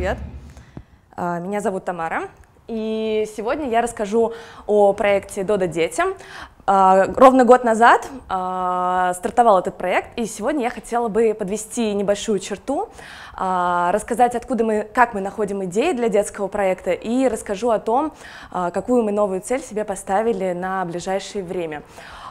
привет! Меня зовут Тамара, и сегодня я расскажу о проекте «Додо детям». Ровно год назад стартовал этот проект, и сегодня я хотела бы подвести небольшую черту, рассказать, как мы находим идеи для детского проекта, и расскажу о том, какую мы новую цель себе поставили на ближайшее время.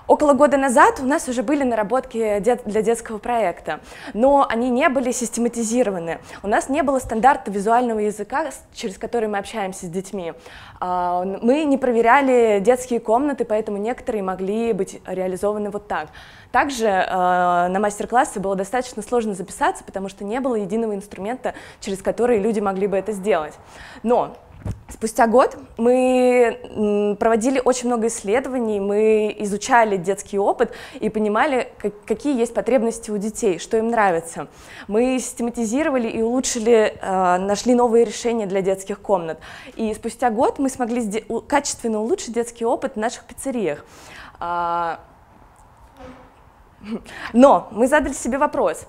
Около года назад у нас уже были наработки для детского проекта, но они не были систематизированы. У нас не было стандарта визуального языка, через который мы общаемся с детьми. Мы не проверяли детские комнаты, поэтому некоторые могли быть реализованы вот так. Также на мастер-классы было достаточно сложно записаться, потому что не было единого инструмента, через который люди могли бы это сделать. Но спустя год мы проводили очень много исследований, мы изучали детский опыт и понимали, какие есть потребности у детей, что им нравится. Мы систематизировали и улучшили, нашли новые решения для детских комнат. И спустя год мы смогли качественно улучшить детский опыт в наших пиццериях. Но мы задали себе вопрос.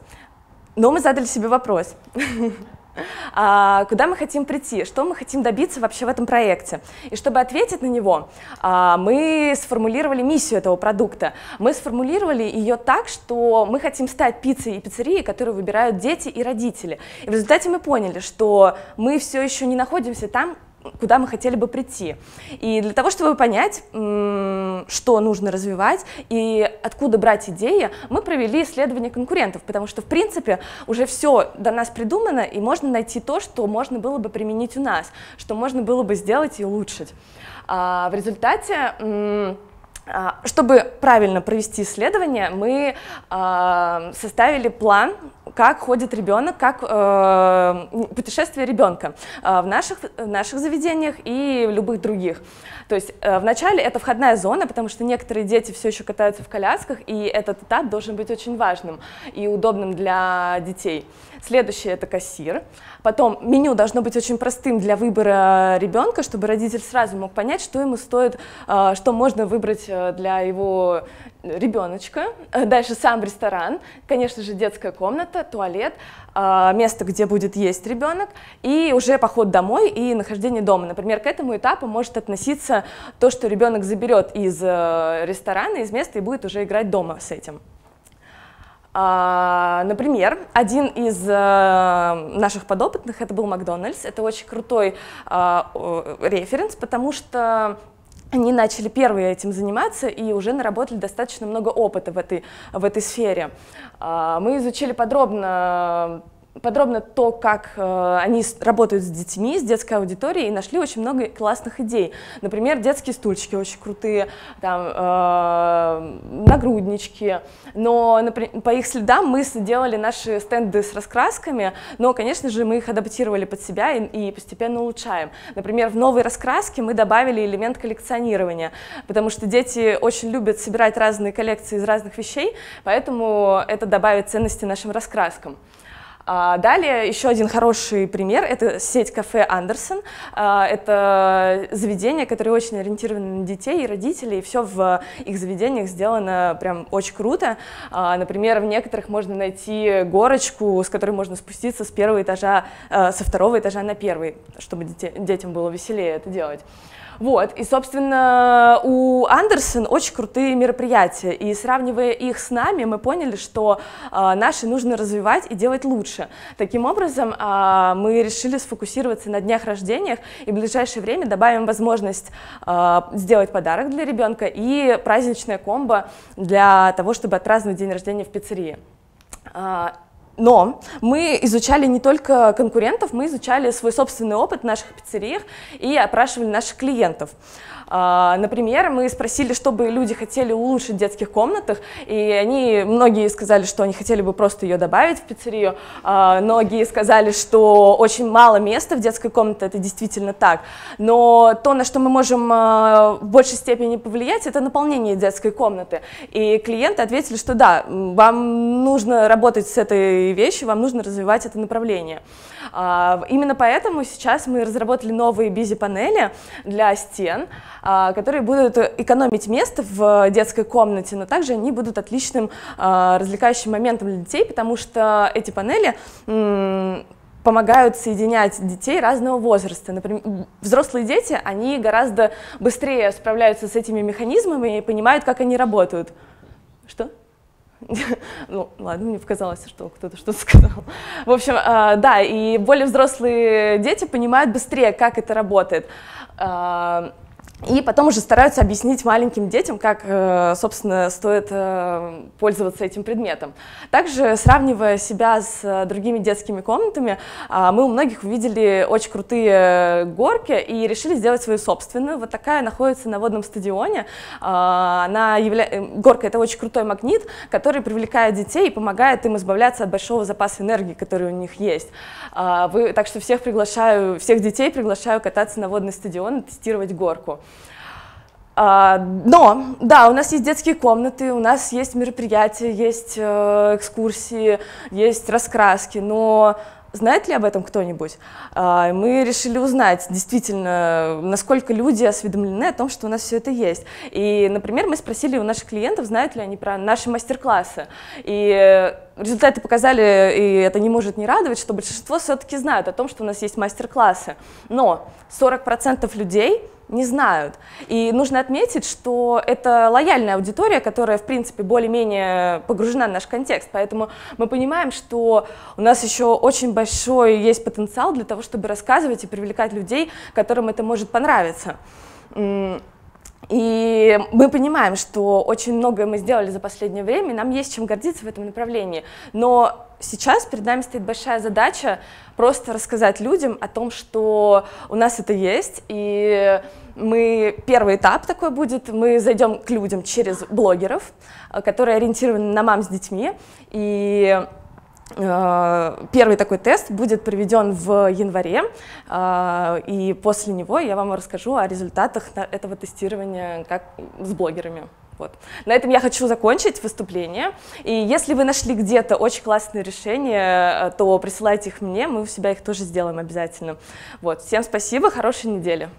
Куда мы хотим прийти, что мы хотим добиться вообще в этом проекте. И чтобы ответить на него, мы сформулировали миссию этого продукта. Мы сформулировали ее так, что мы хотим стать пиццей и пиццерией, которые выбирают дети и родители. И в результате мы поняли, что мы все еще не находимся там, куда мы хотели бы прийти. И для того, чтобы понять, что нужно развивать и откуда брать идеи, мы провели исследование конкурентов, потому что, в принципе, уже все до нас придумано, и можно найти то, что можно было бы применить у нас, что можно было бы сделать и улучшить. В результате, чтобы правильно провести исследование, мы составили план, как ходит ребенок, как путешествие ребенка в наших заведениях и в любых других. То есть вначале это входная зона, потому что некоторые дети все еще катаются в колясках, и этот этап должен быть очень важным и удобным для детей. Следующее — это кассир. Потом меню должно быть очень простым для выбора ребенка, чтобы родитель сразу мог понять, что ему стоит, что можно выбрать для его ребеночка. Дальше сам ресторан, конечно же, детская комната, туалет, место, где будет есть ребенок, и уже поход домой и нахождение дома. Например, к этому этапу может относиться то, что ребенок заберет из ресторана, из места и будет уже играть дома с этим. Например, один из наших подопытных, это был Макдональдс, это очень крутой референс, потому что они начали первые этим заниматься и уже наработали достаточно много опыта в этой сфере. Мы изучили подробно то, как они работают с детьми, с детской аудиторией, и нашли очень много классных идей. Например, детские стульчики очень крутые, там, нагруднички. Но по их следам мы сделали наши стенды с раскрасками, но, конечно же, мы их адаптировали под себя и постепенно улучшаем. Например, в новой раскраске мы добавили элемент коллекционирования, потому что дети очень любят собирать разные коллекции из разных вещей, поэтому это добавит ценности нашим раскраскам. Далее еще один хороший пример — это сеть кафе «Андерсон». Это заведение, которое очень ориентировано на детей и родителей, и все в их заведениях сделано прям очень круто. Например, в некоторых можно найти горочку, с которой можно спуститься с первого этажа, со второго этажа на первый, чтобы детям было веселее это делать. Вот, и, собственно, у Андерсон очень крутые мероприятия, и сравнивая их с нами, мы поняли, что наши нужно развивать и делать лучше. Таким образом, мы решили сфокусироваться на днях рождения, и в ближайшее время добавим возможность сделать подарок для ребенка и праздничное комбо для того, чтобы отпраздновать день рождения в пиццерии. Но мы изучали не только конкурентов, мы изучали свой собственный опыт в наших пиццериях и опрашивали наших клиентов. Например, мы спросили, что бы люди хотели улучшить в детских комнатах, и многие сказали, что они хотели бы просто ее добавить в пиццерию, многие сказали, что очень мало места в детской комнате, это действительно так, но то, на что мы можем в большей степени повлиять, это наполнение детской комнаты, и клиенты ответили, что да, вам нужно работать с этой вещью, вам нужно развивать это направление. Именно поэтому сейчас мы разработали новые бизи-панели для стен, которые будут экономить место в детской комнате, но также они будут отличным развлекающим моментом для детей, потому что эти панели помогают соединять детей разного возраста. Например, взрослые дети, они гораздо быстрее справляются с этими механизмами и понимают, как они работают. Что? Ну, ладно, мне показалось, что кто-то что-то сказал. В общем, да, и более взрослые дети понимают быстрее, как это работает. И потом уже стараются объяснить маленьким детям, как, собственно, стоит пользоваться этим предметом. Также, сравнивая себя с другими детскими комнатами, мы у многих увидели очень крутые горки и решили сделать свою собственную. Вот такая находится на водном стадионе. Горка — это очень крутой магнит, который привлекает детей и помогает им избавляться от большого запаса энергии, который у них есть. Так что всех детей приглашаю кататься на водный стадион и тестировать горку. Но, да, у нас есть детские комнаты, у нас есть мероприятия, есть экскурсии, есть раскраски, но знает ли об этом кто-нибудь? Мы решили узнать, действительно, насколько люди осведомлены о том, что у нас все это есть. И, например, мы спросили у наших клиентов, знают ли они про наши мастер-классы. И результаты показали, и это не может не радовать, что большинство все-таки знают о том, что у нас есть мастер-классы. Но 40% людей не знают. И нужно отметить, что это лояльная аудитория, которая, в принципе, более-менее погружена в наш контекст. Поэтому мы понимаем, что у нас еще очень большой есть потенциал для того, чтобы рассказывать и привлекать людей, которым это может понравиться. И мы понимаем, что очень многое мы сделали за последнее время, и нам есть чем гордиться в этом направлении. Но сейчас перед нами стоит большая задача просто рассказать людям о том, что у нас это есть. И первый этап такой будет, мы зайдем к людям через блогеров, которые ориентированы на мам с детьми. И первый такой тест будет проведен в январе, и после него я вам расскажу о результатах этого тестирования с блогерами. Вот. На этом я хочу закончить выступление. И если вы нашли где-то очень классные решения, то присылайте их мне, мы у себя их тоже сделаем обязательно. Вот. Всем спасибо, хорошей недели.